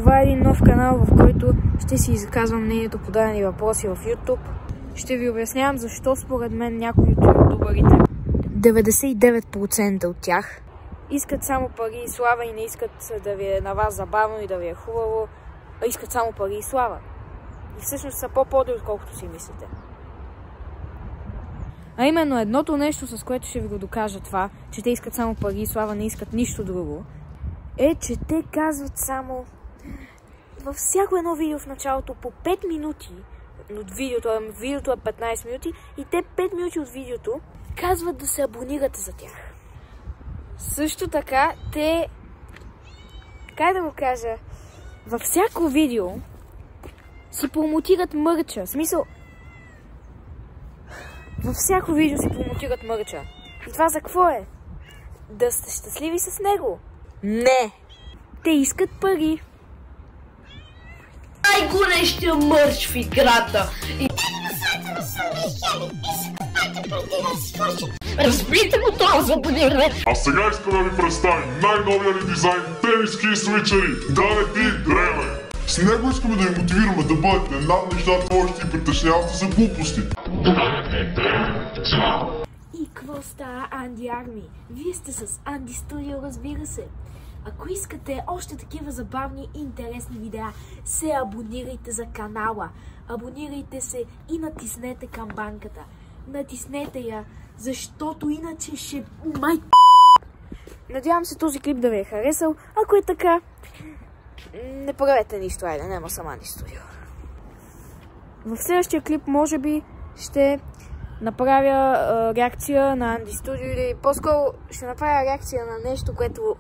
Това е един нов канал, в който ще си изказвам мнението по дадени въпроси в YouTube. Ще ви обяснявам защо според мен някои от ютубърите, 99% от тях, искат само пари и слава и не искат да ви е на вас забавно и да ви е хубаво, а искат само пари и слава. И всъщност са по-подли, отколкото си мислите. А именно едното нещо, с което ще ви го докажа това, че те искат само пари и слава, не искат нищо друго, е, че те казват само във всяко едно видео в началото по 5 минути от видеото е 15 минути и те 5 минути от видеото казват да се абонирате за тях. Също така, те, как да го кажа, във всяко видео си промотират мърча. В смисъл, във всяко видео си промотират мърча. И това за какво е? Да сте щастливи с него? Не! Те искат пари. Най-горещия мърч в играта. Разбийте го това за абониране. А сега искам да ви представим най-новия ни дизайн тениски и свичери. Даде Дреме. С него искаме да ви мотивираме да бъдете над нещата, още и притеснявате за глупости. И какво става, Анди Арми? Вие сте с Анди Студио, разбира се. Ако искате още такива забавни и интересни видеа, се абонирайте за канала. Абонирайте се и натиснете камбанката. Натиснете я, защото иначе ще... Надявам се този клип да ви е харесал. Ако е така, не правете нищо, айде, няма сама Анди Студио. В следващия клип може би ще направя реакция на Анди Студио или по-скоро ще направя реакция на нещо, което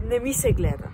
не ми се гледа.